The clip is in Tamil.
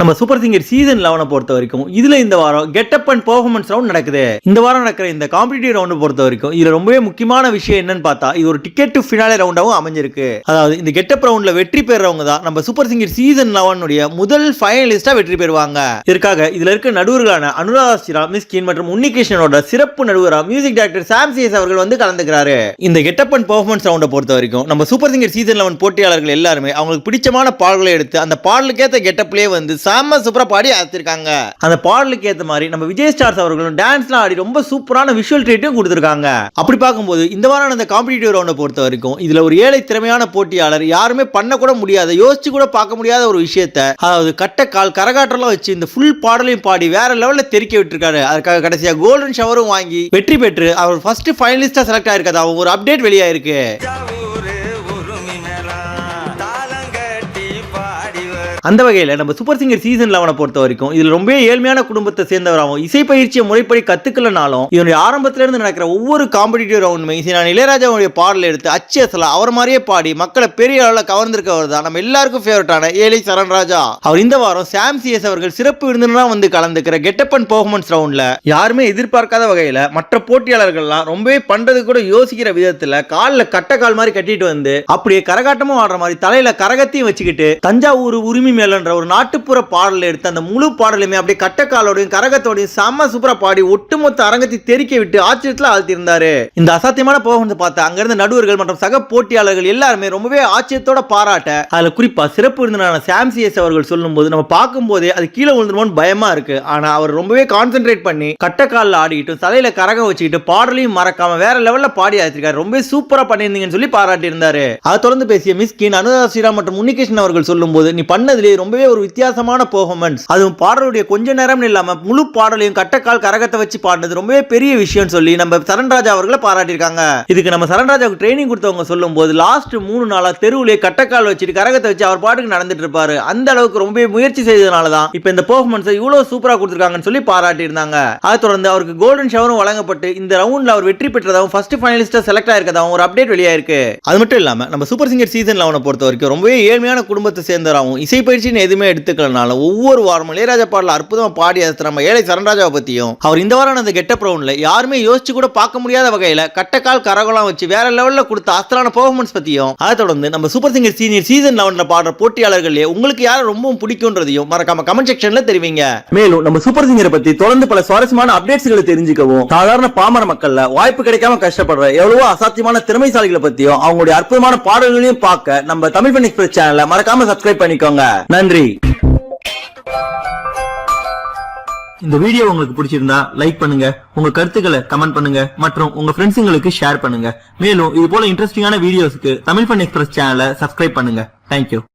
நம்ம சூப்பர் சிங்கர் சீசன் 11 பொறுத்த வரைக்கும் இதுல இந்த வாரம் கெட்டப் அண்ட் பெர்ஃபார்மன்ஸ் ரவுண்ட் நடக்குது. இந்த வாரம் நடக்கிற இந்த காம்படிட்டிவ் ரவுண்ட் பொறுத்த வரைக்கும் இதுல ரொம்பவே முக்கியமான விஷயம் என்னன்னு பார்த்தா இது ஒரு டிக்கெட் டு ஃபினாலே ரவுண்டாவும் அமைஞ்சிருக்கு. அதாவது இந்த கெட்டப் ரவுண்ட்ல வெற்றி பெறவங்க தான் நம்ம சூப்பர் சிங்கர் சீசன் 11 உடைய முதல் ஃபைனலிஸ்டா வெற்றி பெறுவாங்க. இதற்காக இதுல இருக்க நடுவர்களான அனுராதா ஸ்ரீராம், மிஸ்கின் மற்றும் உன்னிகிருஷ்ணனோட சிறப்பு நடுவரா மியூசிக் டைரக்டர் சாம் சிஎஸ் அவர்கள் வந்து கலந்துக்கிறாரு. இந்த கெட்டப் அண்ட் பெர்ஃபார்மன்ஸ் ரவுண்டை பொறுத்த வரைக்கும் நம்ம சூப்பர் சிங்கர் சீசன் 11 போட்டியாளர்கள் எல்லாருமே அவங்களுக்கு பிடிச்சமான பாடல்களை எடுத்து அந்த பாடலுக்கேற்ற கெட்டப்லயே வந்து சாம சூப்பரா பாடி ஆத்திருக்காங்க. அந்த பாடலுக்கு ஏத்த மாதிரி நம்ம விஜய் ஸ்டார்ஸ் அவர்களும் டான்ஸ்லாம் ஆடி ரொம்ப சூப்பரான விஷுவல் ட்ரீட்டும் கொடுத்திருக்காங்க. அப்படி பார்க்கும்போது இந்த வாரம் அந்த காம்படிட்டிவ் ரவுண்டை பொறுத்த வரைக்கும் இதுல ஒரு ஏழை திறமையான போட்டியாளர் யாருமே பண்ண கூட முடியாத, யோசிச்சு கூட பார்க்க முடியாத ஒரு விஷயத்தை, அதாவது கட்ட கால் கரகாட்டெல்லாம் வச்சு இந்த ஃபுல் பாடலையும் பாடி வேற லெவல்ல தெரிக்க விட்டுருக்காரு. அதுக்காக கடைசியா கோல்டன் ஷவரும் வாங்கி வெற்றி பெற்று அவர் ஃபர்ஸ்ட் ஃபைனலிஸ்டா செலக்ட் ஆயிருக்கதா ஒரு அப்டேட் வெளியாயிருக்கு. அந்த வகையில் நம்ம சூப்பர் சிங்கர் சீசன் 11 பொறுத்த வரைக்கும் இதுல ரொம்ப ஏழ்மையான குடும்பத்தை சேர்ந்தவராகவும் இசை பயிற்சியை முறைப்படி கத்துக்கலனாலும் இதனுடைய ஆரம்பத்துல இருந்து நடக்கிற ஒவ்வொரு காம்படிட்டிவ் ரவுண்டுமே நான் இளையராஜாவுடைய பாடல் எடுத்து அச்சு அசலா அவர் மாதிரியே பாடி மக்களை பெரிய அளவில் கவர்ந்திருக்கவர் தான் நம்ம எல்லாருக்கும் ஃபேவரட்டான ஏழை சரண்ராஜா. அவர் இந்த வாரம் சாம் சிஎஸ் அவர்கள் சிறப்பு விருந்தினரா வந்து கலந்துக்கிற கெட்டப் அண்ட் பெர்ஃபார்மன்ஸ் ரவுண்ட்ல யாருமே எதிர்பார்க்காத வகையில மற்ற போட்டியாளர்கள்லாம் ரொம்பவே பண்றது கூட யோசிக்கிற விதத்துல காலில் கட்ட கால் மாதிரி கட்டிட்டு வந்து அப்படியே கரகாட்டமும் ஆடுற மாதிரி தலையில கரகத்தையும் வச்சுக்கிட்டு தஞ்சாவூர் உரிமை மேலன்ற ஒரு நாட்டுப்புற பாடல் எடுத்து அந்த முழு பாடலுமே அப்படியே கட்டக்காலோடையும் கரகத்தோடையும் செம்ம சூப்பரா பாடி ஒட்டுமொத்த அரங்கத்தை தெரிக்க விட்டு ஆச்சரியத்தில் ஆழ்த்தியிருந்தாரு. இந்த அசாத்தியமான பெர்ஃபார்மன்ஸ் பார்த்து அங்கிருந்த நடுவர்கள் மற்றும் சக போட்டியாளர்கள் எல்லாருமே ரொம்பவே ஆச்சரியத்தோட பாராட்ட, அதுல குறிப்பா சிறப்பு விருந்தினரான சாம் சிஎஸ் அவர்கள் சொல்லும் போது நம்ம பார்க்கும் போதே அது கீழே விழுந்துருமோன்னு பயமா இருக்கு. ஆனா அவர் ரொம்பவே கான்சென்ட்ரேட் பண்ணி கட்டக்காலில் ஆடிக்கிட்டு தலையில கரகம் வச்சுக்கிட்டு பாடலையும் மறக்காம வேற லெவல்ல பாடி ஆச்சிருக்காரு. ரொம்ப சூப்பரா பண்ணியிருந்தீங்கன்னு சொல்லி பாராட்டி இருந்தாரு. அதை தொடர்ந்து பேசிய மிஸ்கின், அனுராதா ஸ்ரீராம் மற்றும் உன்னிகிருஷ்ணன் அவர்கள் சொல்லும் போது நீ பண்ணதுல ரொம்பவே ஒரு வித்தியாசமான பெர்ஃபார்மன்ஸ், அதுவும் பாடலுடைய கொஞ்ச நேரம் இல்லாம முழு பாடலையும் கட்டக்கால் கரகத்தை வச்சு பாடினது ரொம்பவே பெரிய விஷயம் சொல்லி நம்ம சரண்ராஜா அவர்களை பாராட்டியிருக்காங்க. இதுக்கு நம்ம சரண்ராஜாவுக்கு ட்ரைனிங் கொடுத்தவங்க சொல்லும் போது லாஸ்ட் 3 நாளா தெருவிலே கட்டக்கால் வச்சுட்டு கரகத்தை வச்சு அவர் பாட்டுக்கு நடந்துட்டு இருப்பாரு. அந்த அளவுக்கு ரொம்பவே முயற்சி செய்ததுனால தான் இப்ப இந்த பெர்ஃபார்மன்ஸ் இவ்வளவு சூப்பரா கொடுத்திருக்காங்கன்னு சொல்லி பாராட்டி இருந்தாங்க. அதை தொடர்ந்து அவருக்கு கோல்டன் ஷவரும் வழங்கப்பட்டு இந்த ரவுண்ட்ல அவர் வெற்றி பெற்றதாகவும் ஃபர்ஸ்ட் ஃபைனலிஸ்டா செலக்ட் ஆயிருக்கதாகவும் ஒரு அப்டேட் வெளியாயிருக்கு. அது மட்டும் இல்லாம நம்ம சூப்பர் சிங்கர் சீசன் 11 பொறுத்த வரைக்கும் ரொம்பவே ஏழ்மையான குடும்பத்தை சேர்ந்தவராகவும் இசை பயிற்சின்னு எதுவுமே எடுத்துக்கலனால ஒவ்வொரு வாரமும் இளையராஜா பாடல அற்புதமா பாடி நம்ம ஏழை சரண்ராஜாவை பத்தியும் அவர் இந்த வாரம் அந்த கெட்டப் ரவுண்ட்ல யாருமே யோசிச்சு கூட பார்க்க முடியாத வகையில கட்டக்கால் கரகலாம் வச்சு வேற லெவல்ல கொடுத்த அஸ்தரான பெர்ஃபார்மன்ஸ் பத்தியும், அதை தொடர்ந்து நம்ம சூப்பர் சிங்கர் சீசன் 11 பாடுற போட்டியாளர்களே உங்களுக்கு யாரை ரொம்பவும் பிடிக்கும்ன்றதையும் மறக்காம கமெண்ட் செக்ஷன்ல தெரிவிங்க. மேலும் நம்ம சூப்பர் சிங்கரை பத்தி தொடர்ந்து பல சுவாரஸ்யமான அப்டேட்ஸ்களை தெரிஞ்சுக்கவும் சாதாரண பாமர மக்கள்ல வாய்ப்பு கிடைக்காம கஷ்டப்படுற எவ்வளவோ அசாத்தியமான திறமைசாலிகளை பத்தியும் அவங்களுடைய அற்புதமான பாடல்களையும் பார்க்க நம்ம தமிழ் ஃபன் எக்ஸ்பிரஸ் சேனலை மறக்காம சப்ஸ்கிரைப் பண்ணிக்கோங்க. நன்றி. இந்த வீடியோ உங்களுக்கு பிடிச்சிருந்தா லைக் பண்ணுங்க, உங்க கருத்துக்களை கமெண்ட் பண்ணுங்க மற்றும் உங்க ஃப்ரெண்ட்ஸுங்களுக்கு ஷேர் பண்ணுங்க. மேலும் இது போல இன்ட்ரெஸ்டிங்கான வீடியோஸ்க்கு தமிழ் ஃபன் எக்ஸ்பிரஸ் சேனலை சப்ஸ்கிரைப் பண்ணுங்க. தேங்க்யூ.